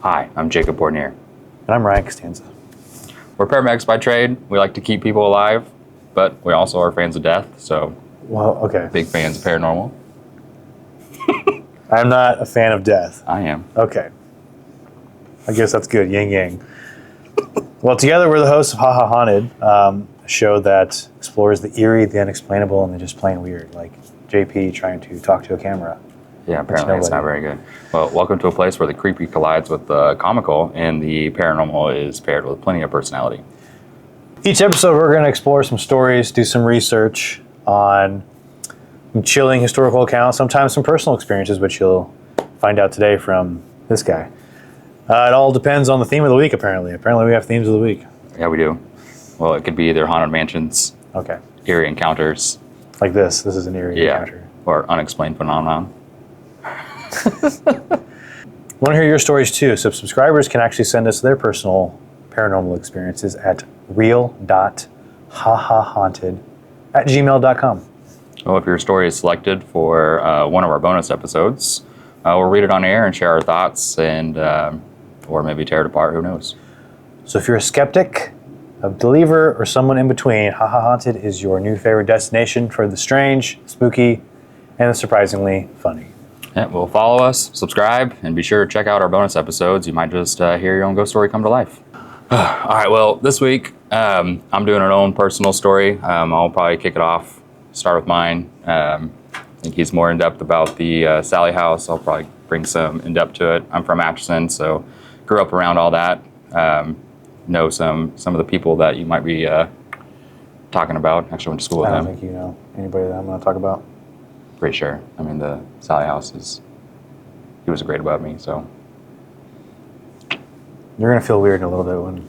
Hi, I'm Jacob Bornier. And I'm Ryan Costanza. We're paramedics by trade. We like to keep people alive, but we also are fans of death, so Well, okay. big fans of paranormal. I'm not a fan of death. I am. Okay. I guess that's good. Yin yang. Well, together we're the hosts of HaHaHaunted, a show that explores the eerie, the unexplainable, and the just plain weird, like JP trying to talk to a camera. Yeah, apparently it's not very good. Well, welcome to a place where the creepy collides with the comical and the paranormal is paired with plenty of personality. Each episode we're going to explore some stories, do some research on some chilling historical accounts, sometimes some personal experiences, which you'll find out today from this guy. It all depends on the theme of the week, apparently. Apparently we have themes of the week. Yeah, we do. Well, it could be either haunted mansions, Okay. eerie encounters. Like this. This is an eerie encounter. Or unexplained phenomenon. Want to hear your stories too, so subscribers can actually send us their personal paranormal experiences at real.hahahaunted@gmail.com. Well, if your story is selected for one of our bonus episodes, we'll read it on air and share our thoughts and or maybe tear it apart, who knows. So if you're a skeptic, a believer, or someone in between, HaHaHaunted is your new favorite destination for the strange, spooky, and the surprisingly funny. Yeah, well, follow us, subscribe, and be sure to check out our bonus episodes. You might just hear your own ghost story come to life. All right, well, this week I'm doing an own personal story. I'll probably kick it off, start with mine. I think he's more in-depth about the Sallie House. I'll probably bring some in-depth to it. I'm from Atchison, so grew up around all that. Know some of the people that you might be talking about. Actually went to school with them. I don't think you know anybody that I'm going to talk about. Pretty sure. I mean, the Sallie House he was a grade above me, so. You're going to feel weird in a little bit when...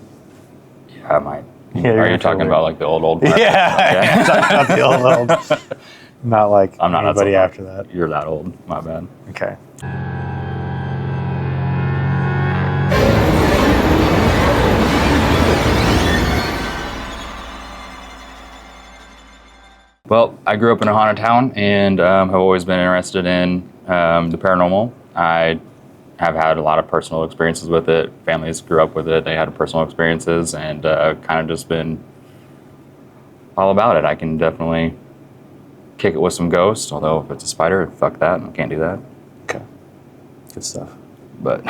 Yeah, I might. Yeah, Are you talking about like the old part? Yeah, talking about the old. Not like I'm not anybody after that. You're that old, my bad. Okay. Well, I grew up in a haunted town and have always been interested in the paranormal. I have had a lot of personal experiences with it. Families grew up with it. They had personal experiences and kind of just been all about it. I can definitely kick it with some ghosts, although if it's a spider, fuck that. I can't do that. Okay. Good stuff. But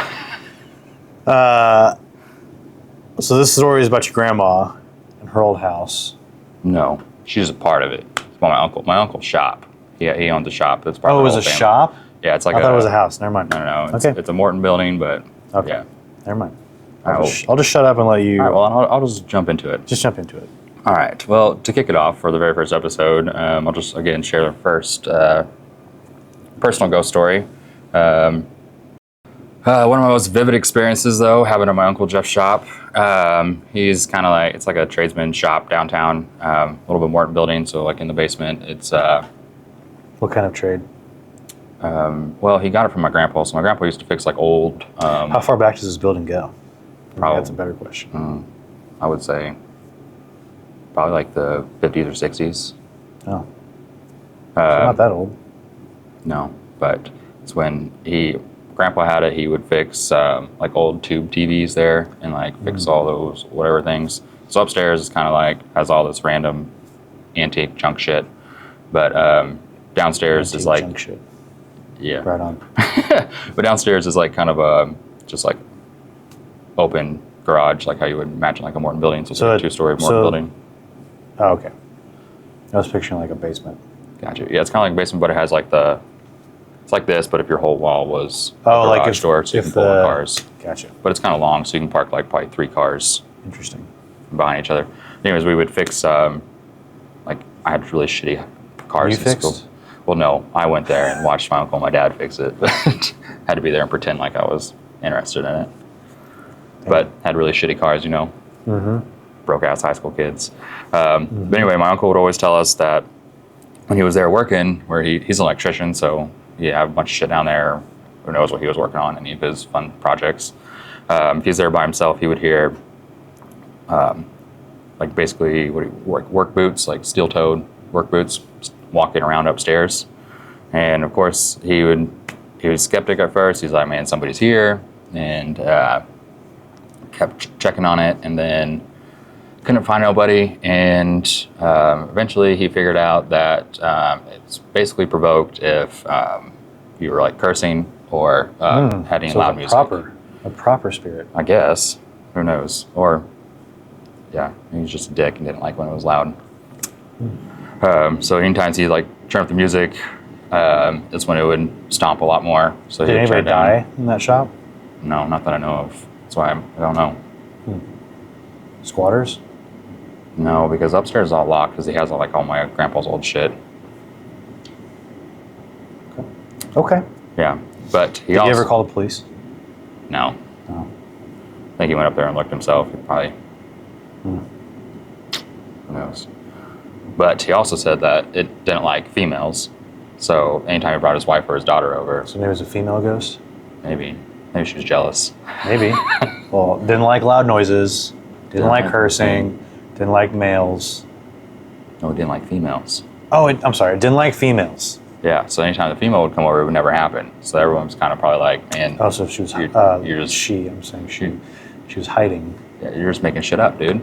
so this story is about your grandma and her old house. no, she's a part of it. It's my uncle. My uncle's shop. Yeah, he owns a shop. That's part of Oh, it the was whole a family. shop? Yeah, it's like I thought it was a house. Never mind. No. It's, Okay. it's a Morton building, but Okay. yeah. Never mind. All right, I'll just shut up and let you... All right, well, I'll just jump into it. Just jump into it. All right. Well, to kick it off for the very first episode, I'll just, again, share the first personal ghost story. One of my most vivid experiences, though, happened at my Uncle Jeff's shop. He's kind of like, it's like a tradesman shop downtown, a little bit Morton building, so like in the basement. It's... What kind of trade? well, he got it from my grandpa, so my grandpa used to fix like old... How far back does this building go? Probably- That's a better question. I would say probably like the 50s or 60s. Oh. Not that old. No, but it's when Grandpa had it, he would fix like old tube TVs there and like fix all those whatever things. So upstairs is kind of like has all this random antique junk shit, but downstairs is like Junk shit. yeah. Right on. But downstairs is like kind of a just like open garage, like how you would imagine like a Morton building. So it's like a two-story Morton building. Oh, okay. I was picturing like a basement. Gotcha. Yeah, it's kind of like a basement, but it has like it's like this, but if your whole wall was a like garage door, so you can pull in cars. Gotcha. But it's kind of long, so you can park like probably 3 cars Interesting. behind each other. Anyways, we would fix like I had really shitty cars You in fixed? school. Well, no, I went there and watched my uncle and my dad fix it, but had to be there and pretend like I was interested in it. But had really shitty cars, you know. Mm-hmm. Broke ass high school kids. But anyway, my uncle would always tell us that when he was there working, where he's an electrician, so he had a bunch of shit down there. Who knows what he was working on, any of his fun projects. If he's there by himself, he would hear like basically work boots, like steel-toed work boots, walking around upstairs. And of course, he was skeptic at first. He's like, man, somebody's here. and kept checking on it, and then couldn't find nobody. And eventually he figured out that it's basically provoked if you were like cursing or had any loud music. A proper spirit. I guess. Who knows? Or yeah, he was just a dick and didn't like when it was loud. So anytime he like turned up the music, that's when it would stomp a lot more. So did anybody die in that shop? No, not that I know of. That's why I don't know. Squatters? No, because upstairs is all locked because he has all my grandpa's old shit. Okay. Yeah, but Did you ever call the police? No. No. I think he went up there and looked himself. He probably. Who knows? But he also said that it didn't like females. So anytime he brought his wife or his daughter over. So maybe it was a female ghost? Maybe she was jealous. Maybe. Well, didn't like loud noises, didn't like cursing, didn't like males. No, it didn't like females. Oh, I'm sorry, it didn't like females. Yeah, so anytime the female would come over, it would never happen. So everyone was kind of probably like, man. Oh, so she was, you're just, I'm saying she was hiding. Yeah, you're just making shit up, dude.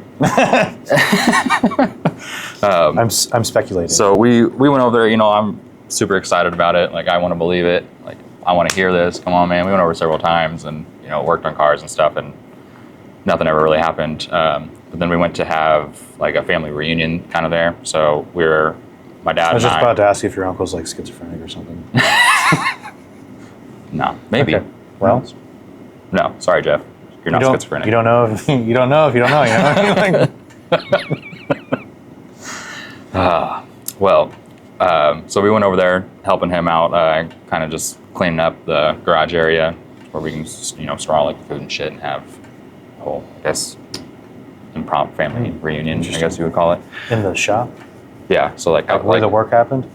I'm speculating. So we went over there, I'm super excited about it. Like, I want to believe it. Like, I want to hear this. Come on, man. We went over several times and, worked on cars and stuff, and nothing ever really happened. But then we went to have like a family reunion kind of there. So my dad and I was just about to ask you if your uncle's like schizophrenic or something. No, maybe. Okay. Well, no, sorry, Jeff. You're not schizophrenic. You don't know if you don't know. So we went over there helping him out, kind of just cleaning up the garage area where we can, store all like food and shit and have a whole, I guess, impromptu family reunion, I guess you would call it. In the shop? Yeah. So like where the work happened?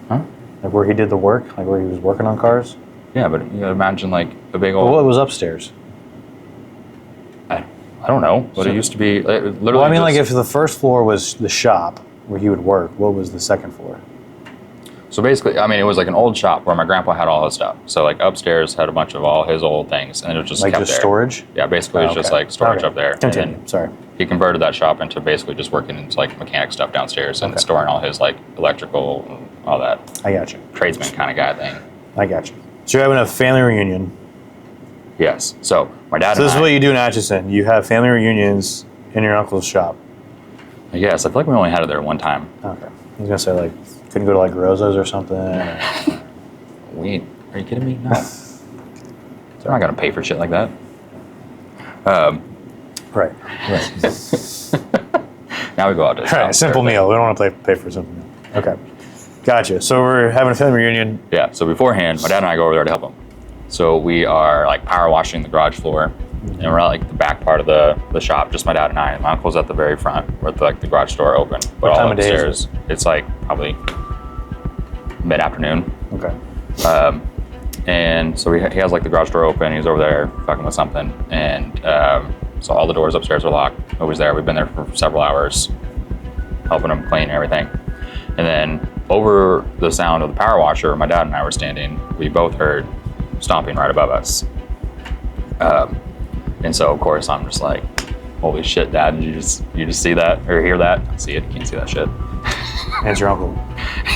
Huh? Like where he did the work? Like where he was working on cars? Yeah, but you gotta imagine like a big old. Well, what was upstairs? I don't know, but it used to be literally. Well, I mean, like if the first floor was the shop where he would work, what was the second floor? So basically, I mean, it was like an old shop where my grandpa had all his stuff. So like upstairs had a bunch of all his old things, and it was just like kept just there. Storage. Yeah, basically it's just like storage up there. Continue. And sorry. He converted that shop into basically just working into like mechanic stuff downstairs and storing all his like electrical, all that. I got you. Tradesman kind of guy thing. I got you. So you're having a family reunion. Yes. So my dad. So this is what you do in Atchison. You have family reunions in your uncle's shop. I guess I feel like we only had it there one time. Okay. I was gonna say like couldn't go to like Rosa's or something. Are you kidding me? No. They're not gonna pay for shit like that. Right. Now we go out to Right. Simple meal. We don't want to pay for a simple meal. Okay. Gotcha. So we're having a family reunion. Yeah. So beforehand, my dad and I go over there to help him. So we are like power washing the garage floor, and we're at like the back part of the shop, just my dad and I. And my uncle's at the very front, with like the garage door open. But What all time of day is upstairs, it's like probably mid-afternoon. Okay. And so he has like the garage door open. He's over there fucking with something, and so all the doors upstairs are locked. Nobody's there. We've been there for several hours, helping him clean and everything. And then over the sound of the power washer, my dad and I were standing. We both heard stomping right above us. And so of course I'm just like, holy shit, Dad, did you just see that or hear that? I see it, you can't see that shit. And it's your uncle.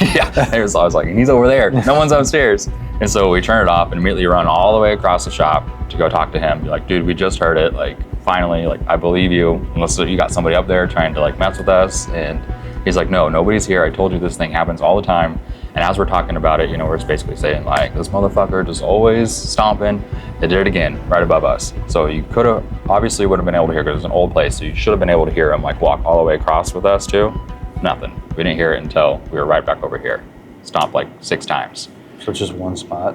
Yeah, I was like, he's over there, no one's upstairs. And so we turn it off and immediately run all the way across the shop to go talk to him. Be like, dude, we just heard it, like finally, like I believe you, unless you got somebody up there trying to like mess with us. And he's like, no, nobody's here. I told you this thing happens all the time. And as we're talking about it, we're basically saying like, this motherfucker just always stomping. It did it again, right above us. So you would have been able to hear, because it's an old place, so you should have been able to hear him like walk all the way across with us too. Nothing. We didn't hear it until we were right back over here. Stomped like 6 times. So it's just one spot?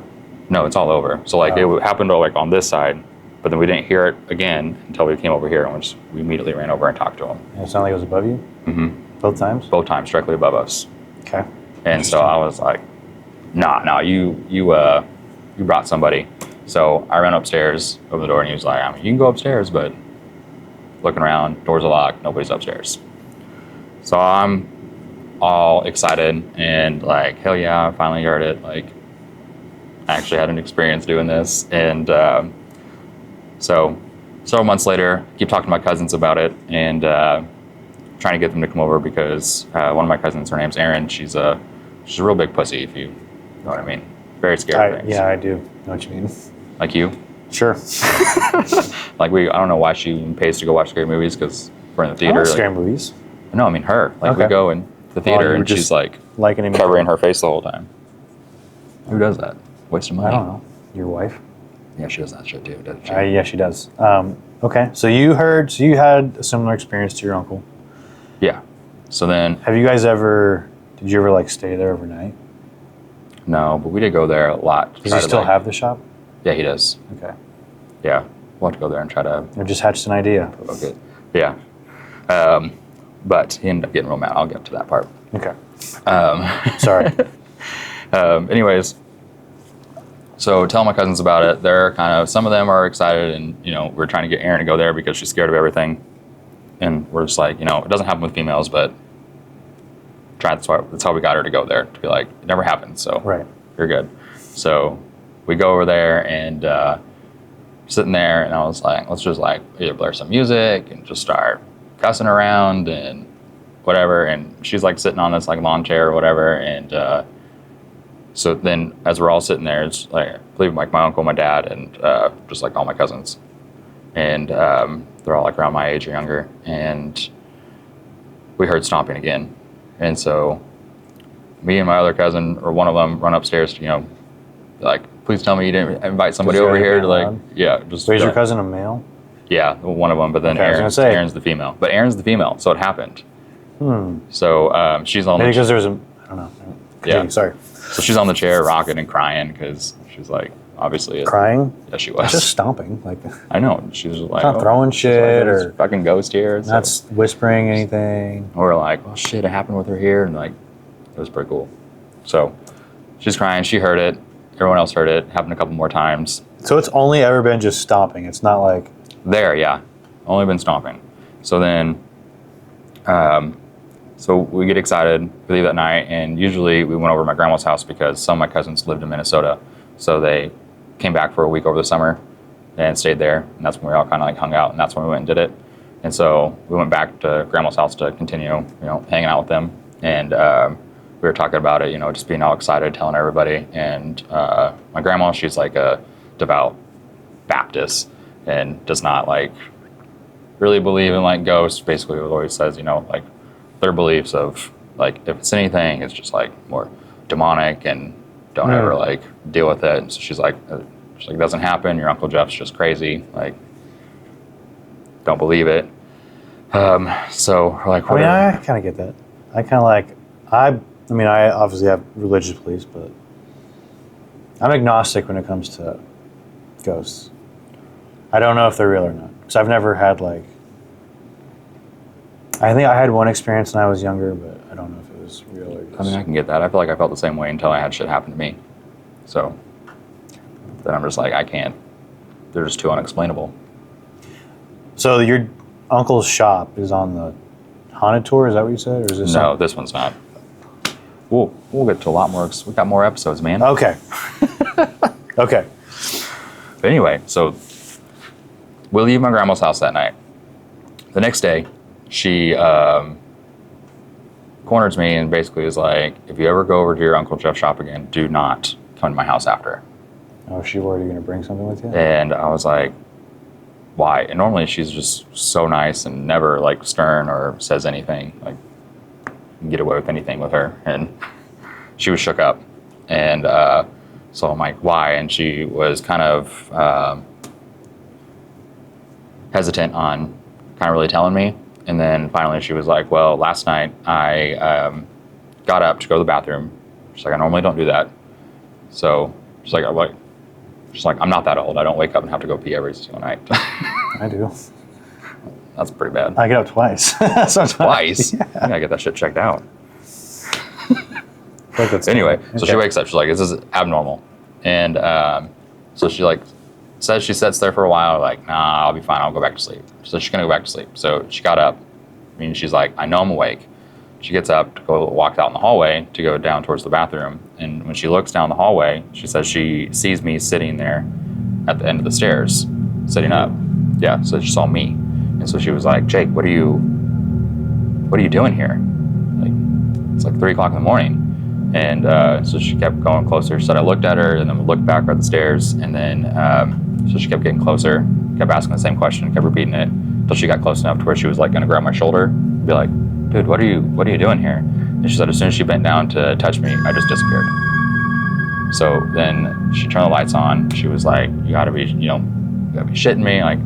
No, it's all over. So like it happened to like on this side, but then we didn't hear it again until we came over here, and we immediately ran over and talked to him. And it sounded like it was above you? Mm-hmm. Both times? Both times, directly above us. Okay. And so I was like, nah, you brought somebody. So I ran upstairs, over the door, and he was like, you can go upstairs, but looking around, doors are locked, nobody's upstairs. So I'm all excited and like, hell yeah, I finally heard it. Like, I actually had an experience doing this. And So several months later, keep talking to my cousins about it and trying to get them to come over because one of my cousins, her name's Erin, she's a real big pussy, if you know what I mean. Very scared of things. Yeah, I do know what you mean. Like you? Sure. Like I don't know why she even pays to go watch scary movies because we're in the I theater. like scary movies. No, I mean her. Like we Okay. go in the theater and just she's like liking him covering her face the whole time. Who does that? Wasting money. I don't know. Your wife? Yeah, she does that shit too, doesn't she? Yeah, she does. Okay, so you had a similar experience to your uncle. Yeah. So then, Did you ever like stay there overnight? no, but we did go there a lot. Does he still have the shop? Yeah, he does. Okay. Yeah. We'll have to go there and try to I just hatched an idea. provoke it. Yeah. But he ended up getting real mad. I'll get to that part. Okay. Sorry. Anyways, so tell my cousins about it. They're some of them are excited, and we're trying to get Erin to go there because she's scared of everything. And we're just like, it doesn't happen with females, but that's how we got her to go there, to be like, it never happened, so Right. you're good. So we go over there and sitting there, and I was like, let's just like either blare some music and just start cussing around and whatever. And she's like sitting on this like lawn chair or whatever, and so then as we're all sitting there, it's like I believe like my uncle, my dad, and just like all my cousins, and they're all like around my age or younger, and we heard stomping again. And so me and my other cousin, or one of them, run upstairs to like, please tell me you didn't invite somebody over here to like, just Wait, is your cousin a male? Yeah, one of them, but then Okay, I was gonna say. Aaron's the female. But Aaron's the female, so it happened. So she's on Maybe the because there was I don't know. Yeah. Sorry. so she's on the chair rocking and crying because she's like, obviously Crying? Yeah, she That's was. just stomping. Like, I know. She's just like, not throwing she's like, shit "There's or a fucking ghost here." So not whispering anything. we're like, well, shit, it happened with her here, and like, it was pretty cool. So she's crying. She heard it. Everyone else heard it. Happened a couple more times. So it's only ever been just stomping. It's not like There, yeah. Only been stomping. So then, so we get excited, we leave that night, and usually we went over to my grandma's house because some of my cousins lived in Minnesota. So they came back for a week over the summer and stayed there, and that's when we all kind of like hung out, and that's when we went and did it. And so we went back to grandma's house to continue, hanging out with them, and we were talking about it, just being all excited, telling everybody. And my grandma, she's like a devout Baptist and does not like really believe in like ghosts. Basically, what always says, like their beliefs of like if it's anything, it's just like more demonic and don't ever like deal with it. And so she's like, it doesn't happen. Your Uncle Jeff's just crazy. Like, don't believe it. So we're like, I kind of get that. I kind of like I obviously have religious beliefs, but I'm agnostic when it comes to ghosts. I don't know if they're real or not because I've never had like. I think I had one experience when I was younger, but I don't know if it was real or just. I mean, I can get that. I feel like I felt the same way until I had shit happen to me. So then I'm just like, I can't. They're just too unexplainable. So your uncle's shop is on the haunted tour. Is that what you said, or is this? No, this one's not. We'll get to a lot more. We got more episodes, man. Okay. Okay. But anyway, so we leave my grandma's house that night. The next day, she corners me and basically is like, if you ever go over to your Uncle Jeff's shop again, do not come to my house after. Oh, is she worried you're going to bring something with you? And I was like, why? And normally she's just so nice and never like stern or says anything. Like, you can get away with anything with her. And she was shook up. And so I'm like, why? And she was kind of hesitant on kind of really telling me. And then finally she was like, well, last night I got up to go to the bathroom. She's like, I normally don't do that. So she's like, I'm not that old. I don't wake up and have to go pee every single night. I do. That's pretty bad. I get up twice. Twice? Yeah. I gotta get that shit checked out. Like Anyway, so she okay. wakes up. She's like, this is abnormal. And so she like says she sits there for a while, like, nah, I'll be fine. I'll go back to sleep. So she's going to go back to sleep. So she got up. I mean, she's like, I know I'm awake. She gets up to go walk out in the hallway to go down towards the bathroom. And when she looks down the hallway, she says she sees me sitting there at the end of the stairs. sitting up. Yeah, so she saw me. And so she was like, Jake, what are you doing here? Like, it's like 3 o'clock in the morning. And so she kept going closer. She said I looked at her and then looked back at the stairs. And then so she kept getting closer, kept asking the same question, kept repeating it until she got close enough to where she was like gonna grab my shoulder and be like, dude, what are you doing here? And she said as soon as she bent down to touch me, I just disappeared. So then she turned the lights on. She was like, you gotta be shitting me. Like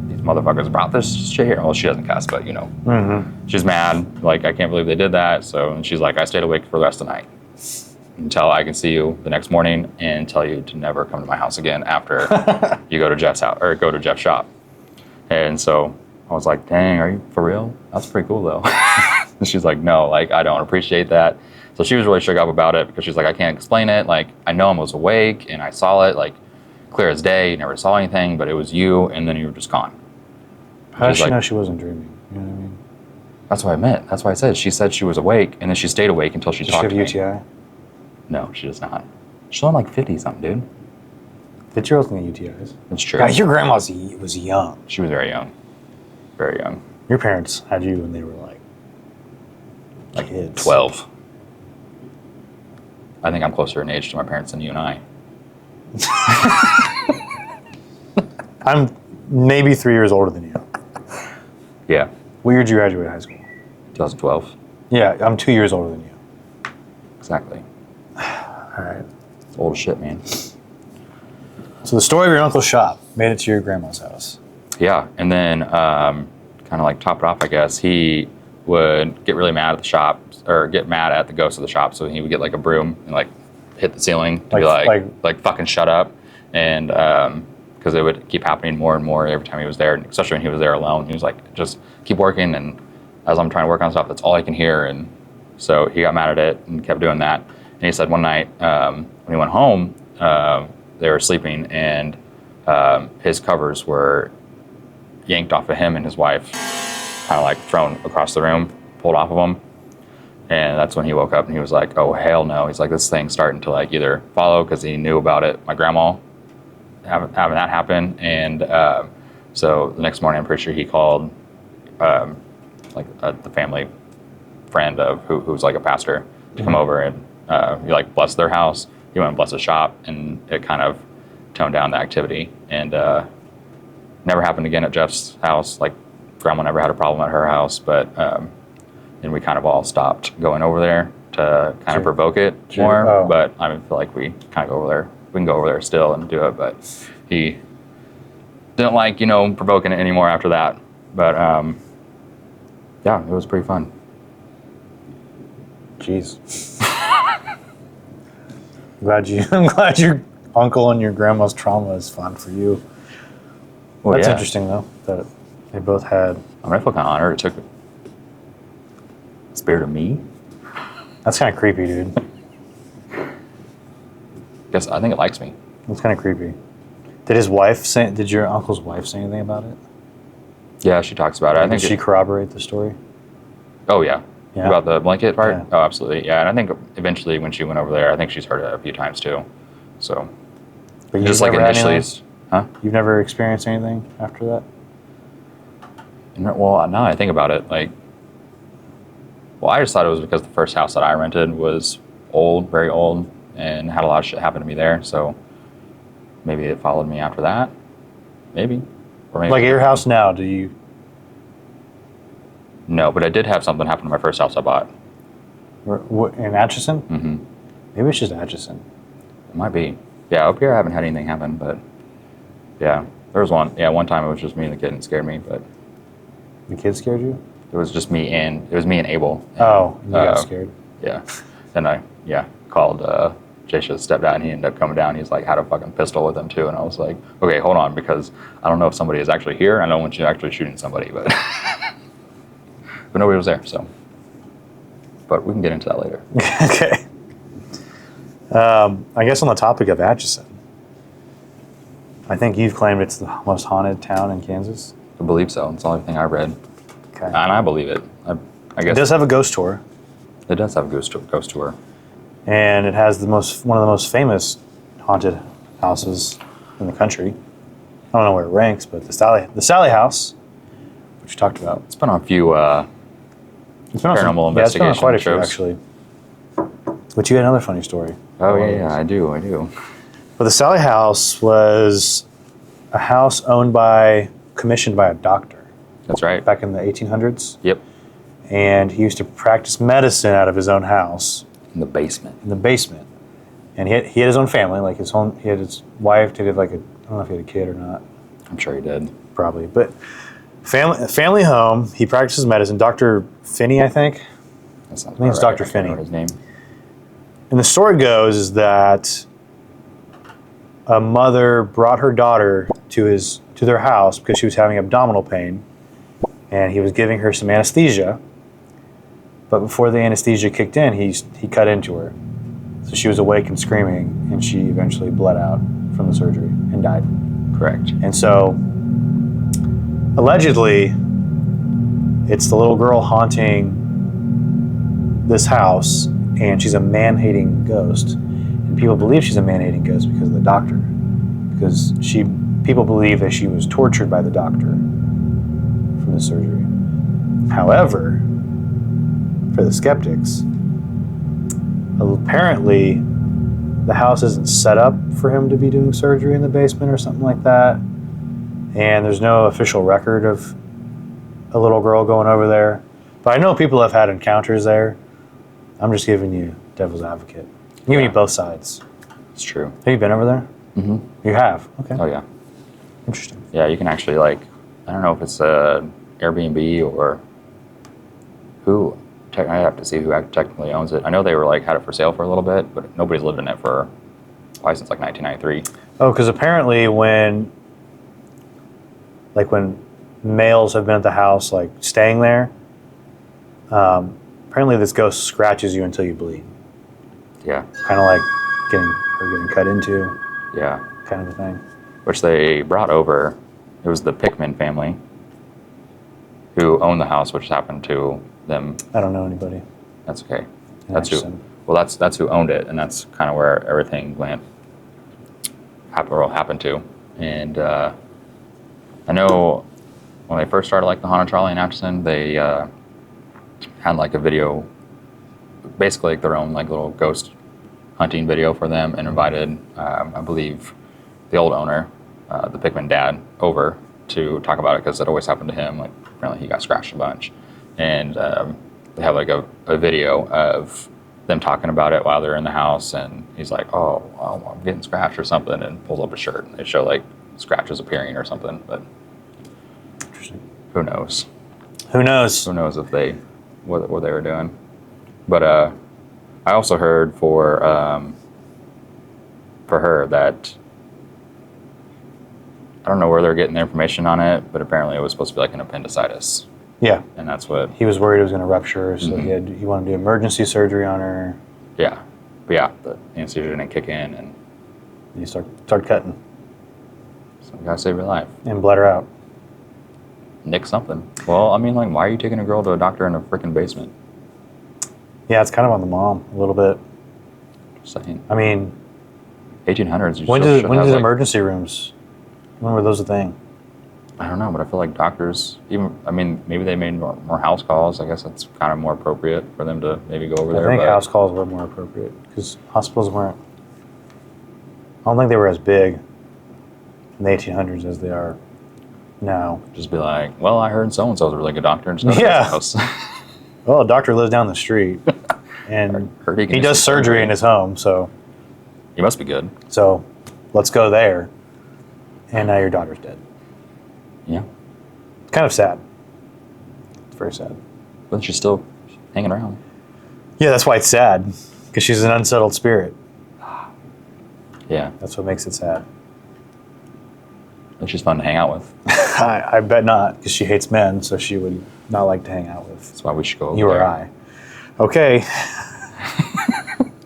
these motherfuckers brought this shit here. Well, she doesn't cuss, but she's mad. Like, I can't believe they did that. So, and she's like, I stayed awake for the rest of the night until I can see you the next morning and tell you to never come to my house again after you go to Jeff's house or go to Jeff's shop. And so I was like, dang, are you for real? That's pretty cool though. And she's like, no, like, I don't appreciate that. So she was really shook up about it because she's like, I can't explain it. Like, I know I was awake and I saw it like clear as day. You never saw anything, but it was you, and then you were just gone. How does she know she wasn't dreaming? You know what I mean? That's what I meant. That's why I said she said she was awake, and then she stayed awake until she talked to me. Does she have UTI? No, she does not. She's only like 50-something, dude. 50-year-olds can get UTIs. It's true. God, your grandma was young. She was very young. Very young. Your parents had you when they were like kids. 12. I think I'm closer in age to my parents than you and I. I'm maybe 3 years older than you. Yeah. What year did you graduate high school? 2012. Yeah, I'm 2 years older than you. Exactly. All right. It's old as shit, man. So the story of your uncle's shop made it to your grandma's house. Yeah, and then kind of like top it off, I guess, he would get really mad at the shop, or get mad at the ghost of the shop. So he would get like a broom and like hit the ceiling to be like fucking shut up. And because it would keep happening more and more every time he was there, and especially when he was there alone. He was like, just keep working. And as I'm trying to work on stuff, that's all I can hear. And so he got mad at it and kept doing that. And he said one night when he went home, they were sleeping, and his covers were yanked off of him and his wife, kind of like thrown across the room, pulled off of him. And that's when he woke up and he was like, oh, hell no. He's like, this thing's starting to like either follow, because he knew about it, my grandma having that happen. And so the next morning, I'm pretty sure he called the family friend of who's like a pastor to come over, and he like blessed their house. He went and blessed the shop, and it kind of toned down the activity. And never happened again at Jeff's house. Like, grandma never had a problem at her house, but and we kind of all stopped going over there to kind of provoke it more. Oh. But I feel like we kind of go over there. We can go over there still and do it, but he didn't like, provoking it anymore after that. But yeah, it was pretty fun. Jeez. I'm glad your uncle and your grandma's trauma is fun for you. Well, That's yeah. interesting though, that they both had. I feel kind of honored. It took the spirit of me. That's kind of creepy, dude. I think it likes me. That's kind of creepy. Did your uncle's wife say anything about it? Yeah, she talks about it. Did she corroborate the story? Oh, yeah. Yeah. About the blanket part? Yeah. Oh, absolutely. Yeah, and I think eventually when she went over there, I think she's heard it a few times too. So, But just like initially, huh? You've never experienced anything after that? Well, now I think about it, I just thought it was because the first house that I rented was old, very old, and had a lot of shit happen to me there. So maybe it followed me after that. Maybe. Or maybe. Like at your house now, do you? No, but I did have something happen to my first house I bought. In Atchison? Mm-hmm. Maybe it's just Atchison. It might be. Yeah, up here I haven't had anything happen, but yeah, there was one. Yeah, one time it was just me and the kid, and it scared me, but The kid scared you? it was just me and Abel. Oh, you got scared. Yeah. Then I called Jasha's stepdad, and he ended up coming down. He's like, had a fucking pistol with him too, and I was like, okay, hold on, because I don't know if somebody is actually here. I don't want you actually shooting somebody, but but nobody was there. So, but we can get into that later. Okay. I guess on the topic of Atchison, I think you've claimed it's the most haunted town in Kansas. I believe so. It's the only thing I read, Okay. and I believe it. I guess It does have a ghost tour, it does have a ghost tour. and it has one of the most famous haunted houses in the country. I don't know where it ranks, but the Sallie House, which we talked about. It's been on a few It's been on paranormal yeah, it's been on investigation quite a few, shows. actually. But you had another funny story. Oh, yeah, I do. But the Sallie House was a house commissioned by a doctor That's right. back in the 1800s. Yep. And he used to practice medicine out of his own house. In the basement. And he had his own family, like he had his wife, he had I don't know if he had a kid or not, I'm sure he did. probably. But family home, he practices medicine. Dr. Finney, I think. That's not I think it's right. Dr. I can't Finney. remember his name. And the story goes is that a mother brought her daughter to their house because she was having abdominal pain, and he was giving her some anesthesia. But before the anesthesia kicked in, he cut into her, so she was awake and screaming, and she eventually bled out from the surgery and died. Correct. And so, allegedly, it's the little girl haunting this house, and she's a man-hating ghost. And people believe she's a man-hating ghost because of the doctor. Because people believe that she was tortured by the doctor from the surgery. However, for the skeptics, apparently the house isn't set up for him to be doing surgery in the basement or something like that. And there's no official record of a little girl going over there. But I know people have had encounters there. I'm just giving you devil's advocate. I'm giving you both sides. It's true. Have you been over there? Mm-hmm. You have? Okay. Oh, yeah. Interesting. Yeah, you can actually, I don't know if it's Airbnb or who. I have to see who technically owns it. I know they were, had it for sale for a little bit, but nobody's lived in it for probably since, 1993. Oh, because apparently when males have been at the house, staying there, apparently this ghost scratches you until you bleed. Yeah. Kind of like getting cut into, Yeah. kind of a thing. Which they brought over. It was the Pickman family who owned the house, which happened to them. I don't know anybody. That's okay. in That's who. Atchison. Well, that's who owned it, and that's kind of where everything happened to. And I know when they first started the haunted trolley in Atchison, they had a video, basically their own little ghost hunting video for them, and invited I believe the old owner, the Pickman dad, over to talk about it because it always happened to him. Apparently he got scratched a bunch, and they have a video of them talking about it while they're in the house, and he's like, "Oh, well, I'm getting scratched or something," and pulls up a shirt, and they show scratches appearing or something. But Interesting. who knows? Who knows? Who knows if what they were doing? But I also heard for her that I don't know where they're getting the information on it, but apparently it was supposed to be an appendicitis, Yeah. and that's what. He was worried it was going to rupture, so Mhm. he wanted to do emergency surgery on her. Yeah, but yeah, the anesthesia didn't kick in, and You start cutting so you gotta save your life. and bled her out. Nick something. Well, I mean, why are you taking a girl to a doctor in a freaking basement? Yeah, it's kind of on the mom a little bit. Just saying. I mean, 1800s. You when still did should have, emergency rooms? When were those a thing? I don't know, but I feel like doctors, maybe they made more house calls. I guess that's kind of more appropriate for them to maybe go over there. I think but house calls were more appropriate because hospitals weren't. I don't think they were as big in the 1800s as they are now. just be like, well, I heard so and so's a really good doctor and stuff. Yeah. House. Well, a doctor lives down the street, and Heard he can he do does some surgery in his home. So He must be good. let's go there. And now your daughter's dead. Yeah, It's kind of sad. It's very sad. but she's still hanging around. Yeah, that's why it's sad, because she's an unsettled spirit. Yeah, That's what makes it sad. and she's fun to hang out with. I bet not, because she hates men, so she would not like to hang out with That's why we should go over you or there. I. Okay.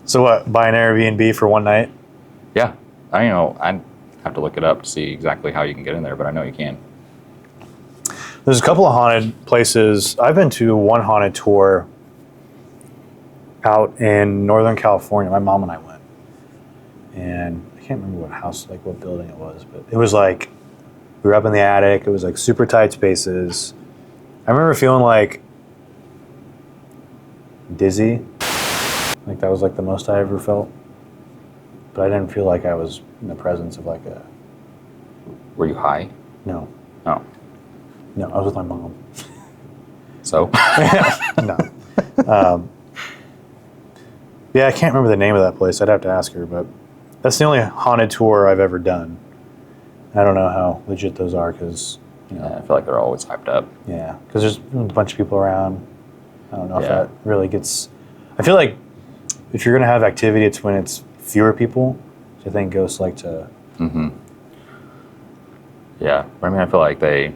So what, buy an Airbnb for one night? Yeah, I'd have to look it up to see exactly how you can get in there, but I know you can. There's a couple of haunted places. I've been to one haunted tour out in Northern California. My mom and I went. And I can't remember what house, what building it was, but it was We were up in the attic. It was like super tight spaces. I remember feeling like dizzy. Like that was like the most I ever felt. But I didn't feel like I was in the presence of like a... Were you high? No. Oh. No, I was with my mom. So? No. Yeah, I can't remember the name of that place. I'd have to ask her, but that's the only haunted tour I've ever done. I don't know how legit those are because, you know. Yeah, I feel like they're always hyped up. Yeah, because there's a bunch of people around. I don't know if Yeah. that really gets... I feel like if you're going to have activity, it's when it's fewer people. So I think ghosts like to... Mm-hmm. Yeah, I mean, I feel like they,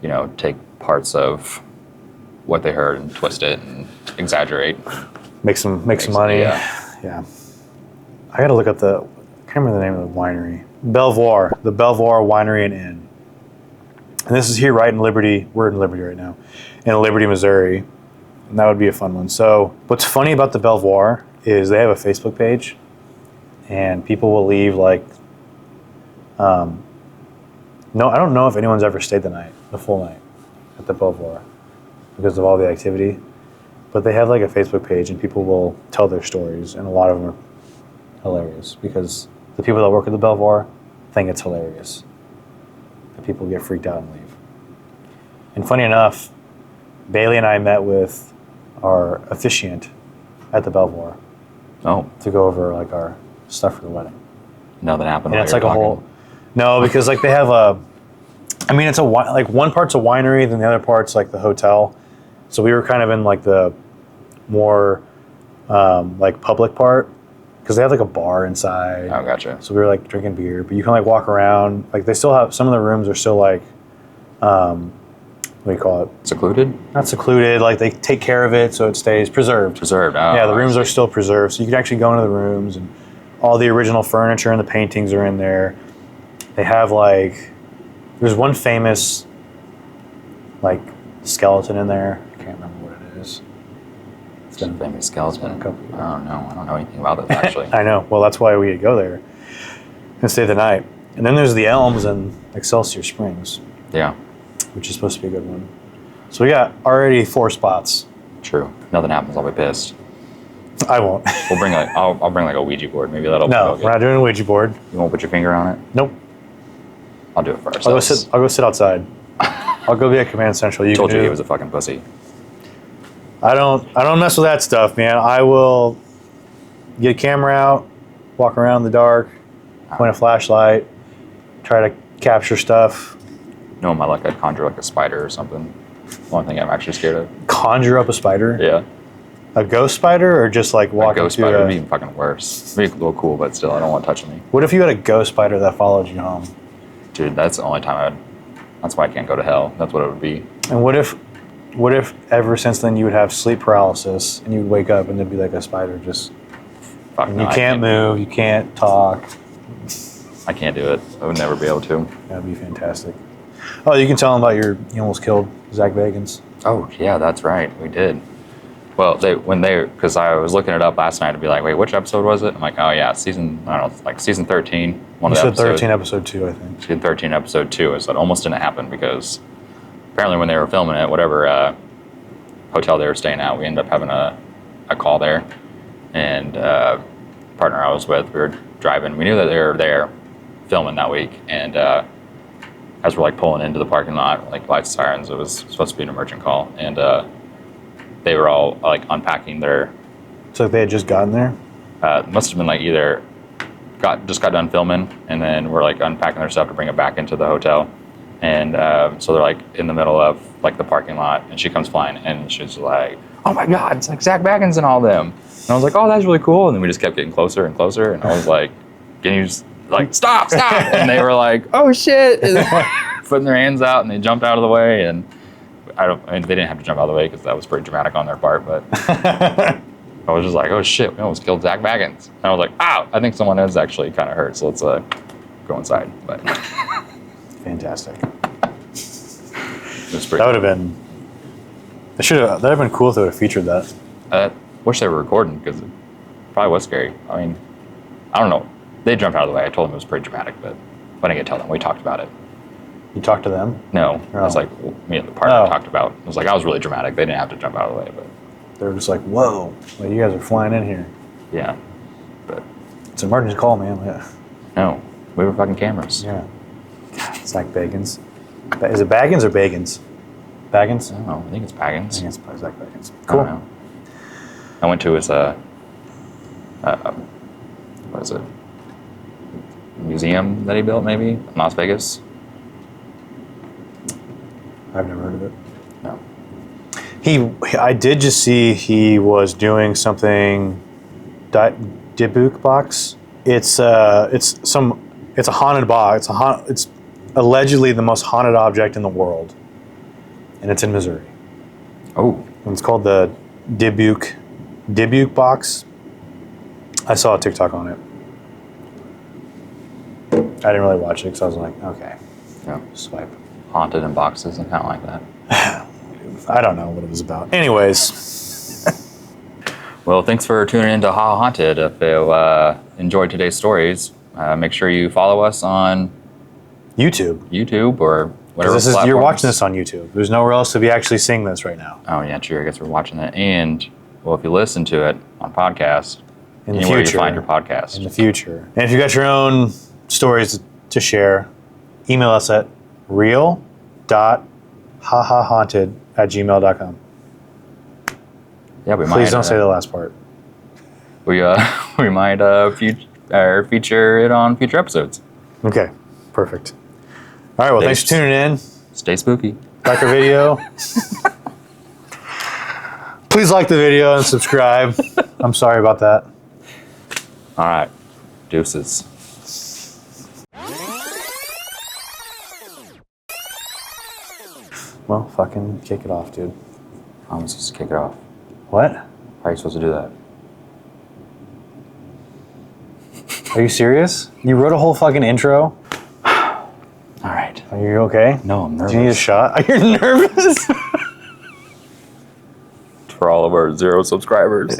you know, take parts of what they heard and twist it and exaggerate. Make some money. Yeah. Yeah. I got to look up I can't remember the name of the winery. Belvoir. The Belvoir Winery and Inn. And this is here right in Liberty. We're in Liberty right now. In Liberty, Missouri. And that would be a fun one. So what's funny about the Belvoir is they have a Facebook page. And people will leave like... no, I don't know if anyone's ever stayed the full night at the Belvoir because of all the activity. But they have like a Facebook page and people will tell their stories, and a lot of them are hilarious because the people that work at the Belvoir think it's hilarious that people get freaked out and leave. And funny enough, Bailey and I met with our officiant at the Belvoir Oh, to go over like our stuff for the wedding. nothing happened. And while it's you like were a talking? whole... No, because like they have it's like one part's a winery, then the other part's like the hotel. So we were kind of in like the more like public part because they have like a bar inside. Oh, gotcha. So we were like drinking beer, but you can like walk around. Like they still have, some of the rooms are still like, what do you call it? Secluded? Not secluded, like they take care of it so it stays preserved. Preserved. Oh, Yeah, the I rooms see. are still preserved. So you can actually go into the rooms and all the original furniture and the paintings are in there. They have like, there's one famous like skeleton in there. I can't remember what it is. It's a famous skeleton. a couple years. I don't know. I don't know anything about this actually. I know. Well, that's why we go there and stay the night. And then there's the Elms and Excelsior Springs, Yeah, which is supposed to be a good one. So we got already 4 spots. true. Nothing happens. I'll be pissed. I won't. We'll bring like I'll bring like a Ouija board. Maybe that'll. No, that'll we're not doing a Ouija board. You won't put your finger on it. Nope. I'll do it first. I'll go sit outside. I'll go be at Command Central. Told you do- he was a fucking pussy. I don't mess with that stuff, man. I will get a camera out, walk around in the dark, point a flashlight, try to capture stuff, No, my luck, I'd conjure like a spider or something. One thing I'm actually scared of. conjure up a spider. Yeah. A ghost spider, or just like A walk ghost into spider a... would be even fucking worse. It'd be a little cool, but still, I don't want it touching me. What if you had a ghost spider that followed you home? Dude, that's the only time that's why I can't go to hell. That's what it would be. And what if ever since then you would have sleep paralysis and you would wake up and there'd be like a spider just... Fuck And no, you I can't move, you can't talk. I can't do it. I would never be able to. That'd be fantastic. Oh, you can tell them about you almost killed Zach Bagans. Oh, yeah, that's right. We did. Well, because I was looking it up last night to be like, wait, which episode was it? I'm like, oh, yeah, season 13. One You of the said episodes. 13, episode 2, I think. Season 13, episode 2. So it almost didn't happen because apparently when they were filming it, whatever hotel they were staying at, we ended up having a call there. And partner I was with, we were driving. We knew that they were there filming that week. And as we're like pulling into the parking lot, like lights, sirens, it was supposed to be an emergent call. And they were all like unpacking their... So they had just gotten there? must have been like either just got done filming and then we're like unpacking their stuff to bring it back into the hotel. And so they're like in the middle of like the parking lot and she comes flying and she's like, oh my God, it's like Zach Baggins and all them. And I was like, oh, that's really cool. And then we just kept getting closer and closer. And I was like, can you just like, stop. And they were like, oh shit. And putting their hands out and they jumped out of the way. And I mean, they didn't have to jump out of the way because that was pretty dramatic on their part, but I was just like, oh shit, we almost killed Zach Baggins. And I was like, ow, I think someone is actually kind of hurt. So let's go inside. But Fantastic. it was pretty That would have been... That'd have been cool if they would have featured that. wish they were recording because it probably was scary. I mean, I don't know. They jumped out of the way. I told them it was pretty dramatic, but But I didn't get to tell them. We talked about it. You talked to them? No, Oh. that's like me and the partner talked about. It was like I was really dramatic. They didn't have to jump out of the way, but They were just like, whoa, like, you guys are flying in here. yeah. But It's an emergency call, man. Yeah. no, we were fucking cameras. Yeah. Zach Bagans. Is it Baggins or Bagans? Baggins? I don't know. I think it's Baggins. I think it's probably Zach Baggins. I don't know. I went to his what is it? Museum that he built, maybe in Las Vegas. I've never heard of it. No. I did just see he was doing something. Dibuk box. It's a haunted box. It's allegedly the most haunted object in the world, and it's in Missouri. Oh. And it's called the Dibuk box. I saw a TikTok on it. I didn't really watch it because I was like, okay, Yeah. swipe. Haunted in boxes. I kind of like that. I don't know what it was about. Anyways, Well, thanks for tuning in to HaHaHaunted. If you enjoyed today's stories, make sure you follow us on YouTube. YouTube or whatever. You're platforms. watching this on YouTube. There's nowhere else to be actually seeing this right now. Oh yeah, true. I guess we're watching that. And well, if you listen to it on podcast, In the anywhere future. you find your podcast. In the future. And if you got your own stories to share, email us at real.hahahaunted@gmail.com. Yeah, we might. Please don't say the last part. We might feature it on future episodes. Okay, perfect. All right, well, thanks for tuning in. Stay spooky. Like our video. Please like the video and subscribe. I'm sorry about that. All right, deuces. Well, fucking kick it off, dude. I'm supposed to kick it off. What? How are you supposed to do that? Are you serious? You wrote a whole fucking intro? All right. Are you okay? No, I'm nervous. Do you need a shot? Are you nervous? For all of our 0 subscribers.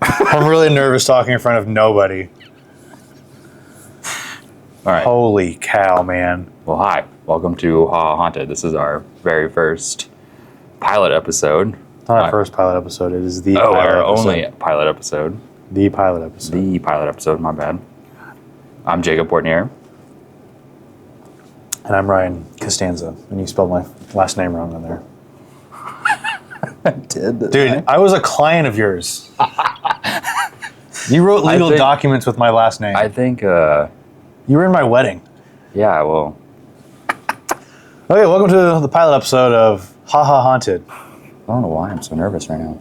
I'm really nervous talking in front of nobody. All right. Holy cow, man. Well, hi. Welcome to HaHaHaunted. This is our very first pilot episode. Not our first pilot episode. It is the our pilot episode. only pilot episode. The pilot episode. The pilot episode, my bad. I'm Jacob Portnier. And I'm Ryan Costanza. And you spelled my last name wrong on there. I did. Dude, I was a client of yours. You wrote legal documents with my last name. I think, You were in my wedding. yeah, well, Okay, welcome to the pilot episode of HaHaHaunted. I don't know why I'm so nervous right now.